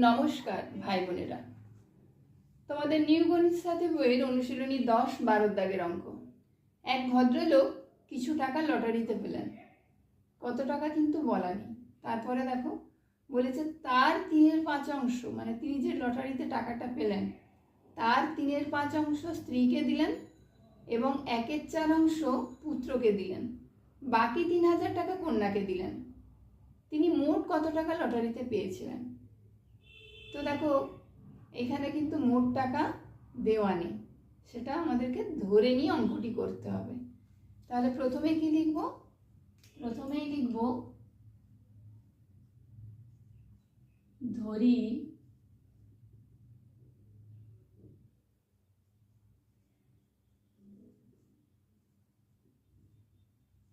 নমস্কার ভাই বোনেরা, তোমাদের নিউ গণিত সাথে বইয়ের অনুশীলনী 10-12 দাগের অঙ্ক। এক ভদ্রলোক কিছু টাকা লটারিতে পেলেন। কত টাকা কিন্তু বলা নেই। তারপরে দেখো বলেছে তার 3/5 মানে তিনি যে লটারিতে টাকাটা পেলেন তার 3/5 স্ত্রীকে দিলেন এবং 1/4 পুত্রকে দিলেন, বাকি 3000 টাকা কন্যাকে দিলেন। তিনি মোট কত টাকা লটারিতে পেয়েছিলেন? তো দেখো এখানে কিন্তু মোট টাকা দেওয়া নেই, সেটা আমাদেরকে ধরে নিয়ে অঙ্কটি করতে হবে। তাহলে প্রথমে কি লিখব? প্রথমেই লিখব ধরি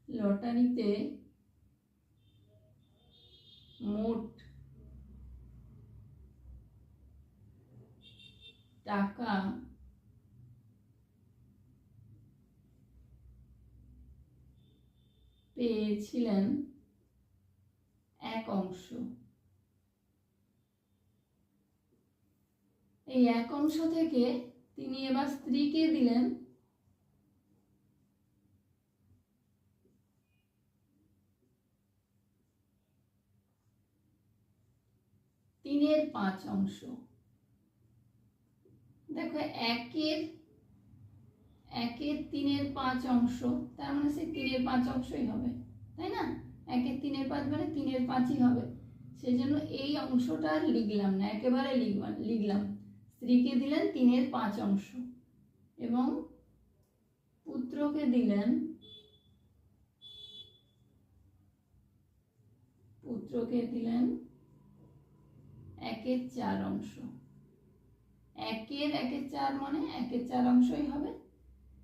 লটারিতে মোট টাকা পেয়েছিলেন 1/। এই 1/, থেকে তিনি এবার স্ত্রীকে দিলেন 3/5। দেখো 1/, 3/5, তার মানে সে 3/5 হবে, তাই না? 1/3/5 মানে 3/5 হবে। সেই জন্য এই অংশটা আর লিখলাম না, একেবারে লিখলাম স্ত্রীকে দিলেন 3/5 এবং পুত্রকে দিলেন 1/4। 1/4 মানে 1/4 হবে।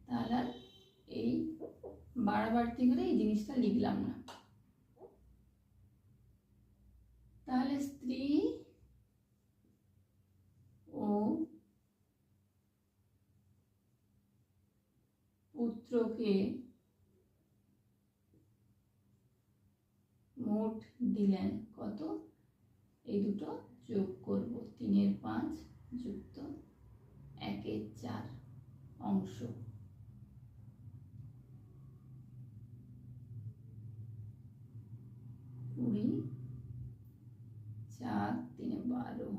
তাহলে আর এই বাড়াবাড়তি করে এই জিনিসটা লিখলাম না। তাহলে স্ত্রী ও পুত্রকে মোট দিলেন কত? এই দুটো যোগ করব, 3/5 যুক্ত 1/4 অংশ। 20, 4, 3, 12,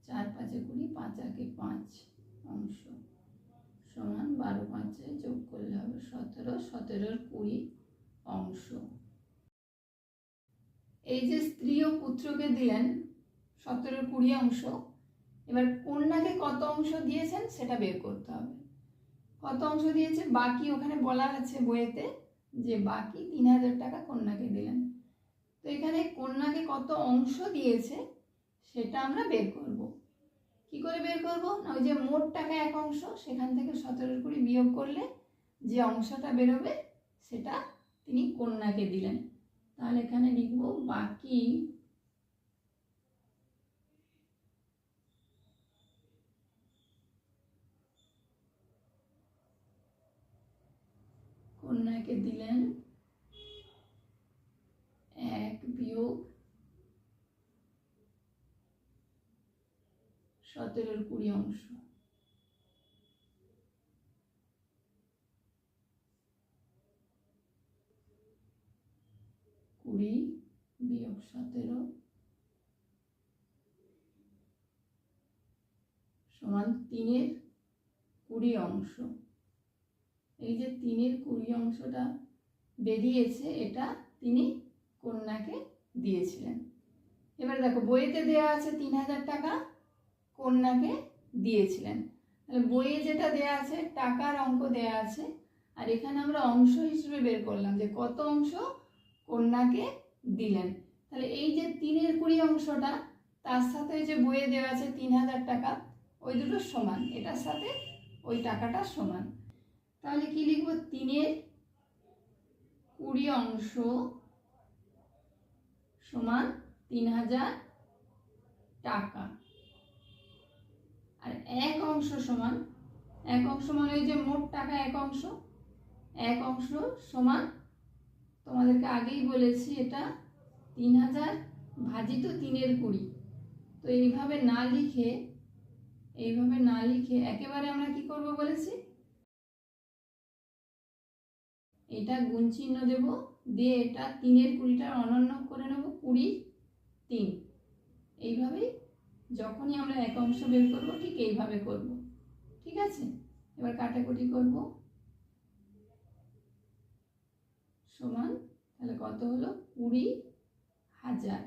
4, 5, 20, 5, 1, 5 অংশ সমান 12, 5 যোগ করলে হবে 17, 17 20 অংশ। এই যে স্ত্রী ও পুত্রকে দিলেন 17, 20 অংশ, এবার কন্যাকে কত অংশ দিয়েছেন সেটা বের করতে হবে। কত অংশ দিয়েছে বাকি ওখানে বলা আছে বইয়েতে যে বাকি 3000 টাকা কন্যাকে দিলেন। তো এখানে কন্যাকে কত অংশ দিয়েছে সেটা আমরা বের করব। কি করে বের করব? না, ওই যে মোট টাকা 1/, সেখান থেকে 17, 20 বিয়োগ করলে যে অংশটা বেরোবে সেটা তিনি কন্যাকে দিলেন। তাহলে এখানে লিখব বাকি কন্যাকে দিলেন 1 বিয়োগ 17, 20 অংশ। 20 বিয়োগ 17 সমান 3/20 অংশ। এই যে 3/20 অংশটা বেরিয়েছে, এটা তিনি কন্যাকে দিয়েছিলেন। এবার দেখো বইয়েতে দেওয়া আছে 3000 টাকা কন্যাকে দিয়েছিলেন। তাহলে বইয়ে যেটা দেওয়া আছে টাকার অঙ্ক দেওয়া আছে, আর এখানে আমরা অংশ হিসেবে বের করলাম যে কত অংশ কন্যাকে দিলেন। তাহলে এই যে 3/20 অংশটা তার সাথে যে বইয়ে দেওয়া আছে 3000 টাকা, ওই দুটো সমান, এটার সাথে ওই টাকাটা সমান। তাহলে কি লিখব? 3/20 অংশ সমান 3000 টাকা, আর 1/, সমান 1/, মানে ওই যে মোট টাকা 1/, 1/, সমান তোমাদেরকে আগেই বলেছি এটা 3000 ভাজি তো 3-20, তো এইভাবে না লিখে একেবারে আমরা কি করব বলেছি, এটা গুণ চিহ্ন দেব, দিয়ে এটা 3-20টা অনন্য করে নেব, 20-3। এইভাবেই যখনই আমরা এক অংশ বের করব ঠিক এইভাবে করব। ঠিক আছে, এবার কাটাকুটি করব। সমান, তাহলে কত হলো, 20,000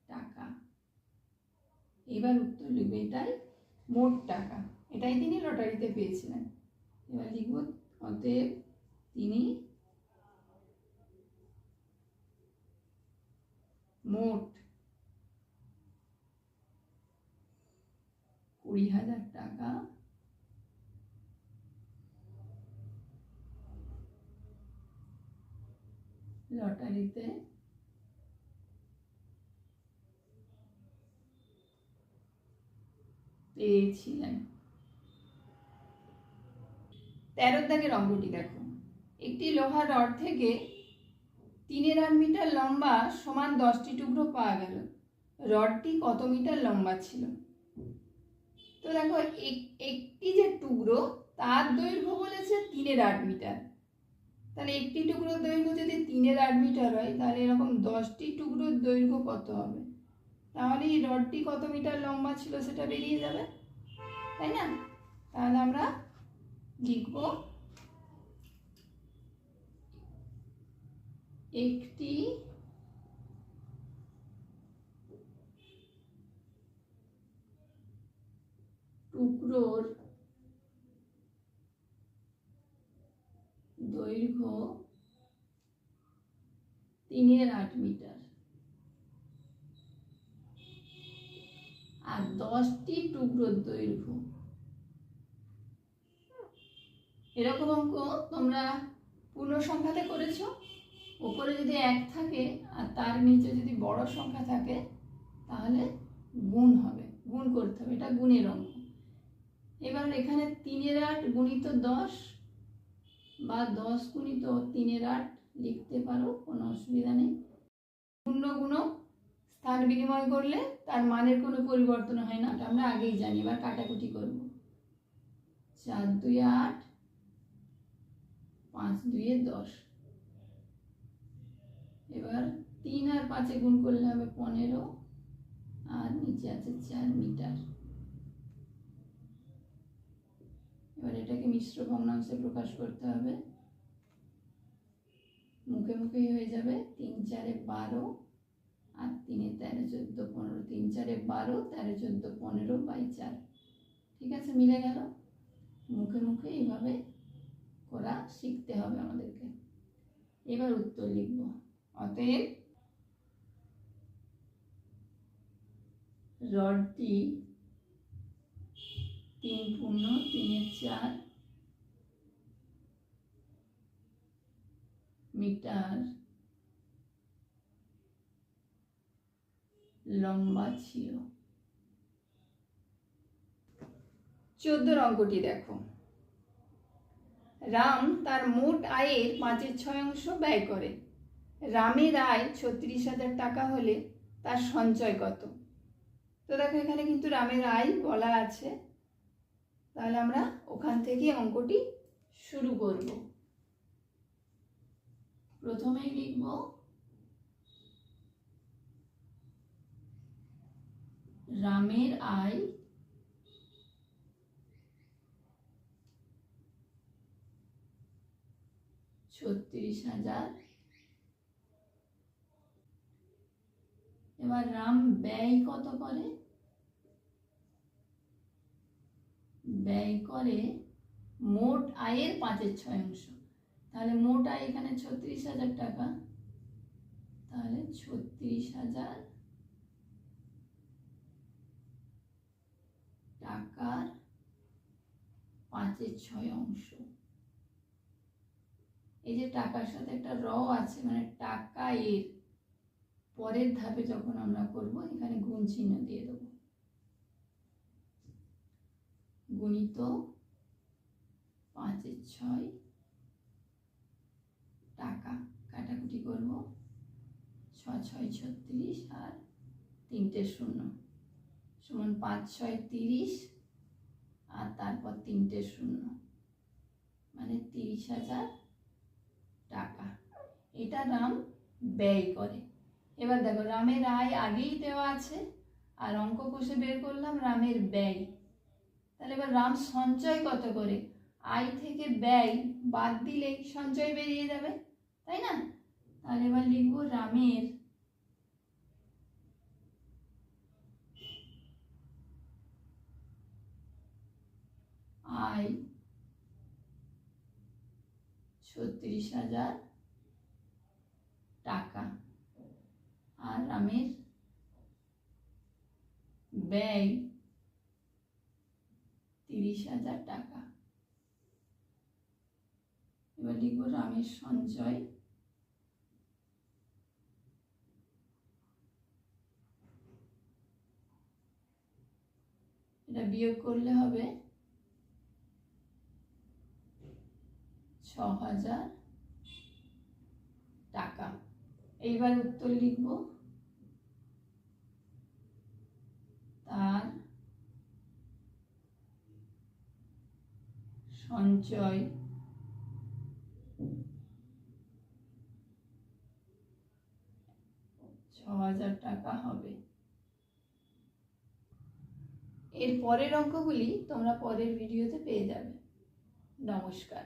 টাকা। এবার উত্তর লিখবে, এটাই মোট টাকা, এটাই তিনি লটারিতে পেয়েছিলেন। এবার লিখব, অতএব তিনি মোট 20,000 টাকা লটারিতে পেয়েছিলেন। 13 দাগের অঙ্কটি দেখো, একটি লোহার রড থেকে 3.8 মিটার লম্বা সমান 10টি টুকরো পাওয়া গেল। রডটি কত মিটার লম্বা ছিল? তো দেখো, একটি যে টুকরো তার দৈর্ঘ্য বলেছে 3.8 মিটার, তাহলে একটি টুকরোর দৈর্ঘ্য যদি 3.8 মিটার হয়, তাহলে এরকম 10টি টুকরোর দৈর্ঘ্য কত হবে? তাহলে এই রডটি কত মিটার লম্বা ছিল সেটা বেরিয়ে যাবে, তাই না? তাহলে আমরা লিখব, একটি টুকরোর দৈর্ঘ্য 3.8 মিটার আর 10টি টুকরোর দৈর্ঘ্য। এরকম অঙ্ক তোমরা পূর্ণ সংখ্যাতে করেছো। উপরে যদি 1 থাকে আর তার নিচে যদি বড় সংখ্যা থাকে তাহলে গুণ হবে, গুণ করতে হবে, এটা গুণের অঙ্ক। এবার এখানে 3.8 গুণিত 10 বা 10 গুণিত 3.8 লিখতে পারো, কোনো অসুবিধা নেই। পূর্ণ গুণক স্থান বিনিময় করলে তার মানের কোনো পরিবর্তন হয় না, এটা আমরা আগেই জানি। এবার কাটাকুটি করব, 4 2 8, 5 2 10। এবার 3 আর 5 গুণ করলে হবে 15, আর নিচে আছে 4 মিটার। এবার এটাকে মিশ্র ভগ্নাংশে প্রকাশ করতে হবে, মুখে মুখে হয়ে যাবে 3 4 12 আর 3 13 14 15, 3 4 12, 13 14 15/4। ঠিক আছে, মিলে গেল। মুখে মুখে এইভাবে করা শিখতে হবে আমাদেরকে। এবার উত্তর লিখব, অতএব রডটি 3 পূর্ণ 3 4 মিটার লম্বা ছিল। 14 অঙ্কটি দেখো, রাম তার মোট আয়ের 5/6 ব্যয় করে। রামের আয় 36,000 টাকা হলে তার সঞ্চয় কত? তো দেখো, এখানে কিন্তু রামের আয় বলা আছে, তাহলে আমরা ওখান থেকে অঙ্কটি শুরু করব। প্রথমেই লিখব, রামের আয় 36,000। এবার রাম ব্যয় কত করে? ব্যয় করে মোট আয়ের 5/6। তাহলে মোট আয় এখানে 36,000 টাকা, তাহলে 36,000 টাকার 5/6। এই যে টাকার সাথে একটা র আছে, মানে টাকা এর পরের ধাপে যখন আমরা করব, এখানে গুণ চিহ্ন দিয়ে দেব, গুণিত 5/6 টাকা। কাটাকুটি করব, ছয় 36 আর 3টে শূন্য সমান 5 6 30 আর তারপর 3টে শূন্য মানে 30,000 টাকা। এটা রাম ব্যয় করে। এবার দেখো রামের আয় আগেই দেওয়া আছে আর অঙ্ক কষে বের করলাম রামের ব্যয়। তাহলে এবার রাম সঞ্চয় কত করে? আয় থেকে ব্যয় বাদ দিলেই সঞ্চয় বেরিয়ে যাবে, তাই না? তাহলে এবার লিখবো রামের আয় 36,000 টাকা আর রামের ব্যয় 30,000 টাকা। এবার লিখবো রামের সঞ্চয় এটা বিয়োগ করলে হবে 6,000 টাকা। এইবার উত্তর লিখব তার সঞ্চয় 6,000 টাকা হবে। এর পরের অঙ্কগুলি তোমরা পরের ভিডিওতে পেয়ে যাবে। নমস্কার।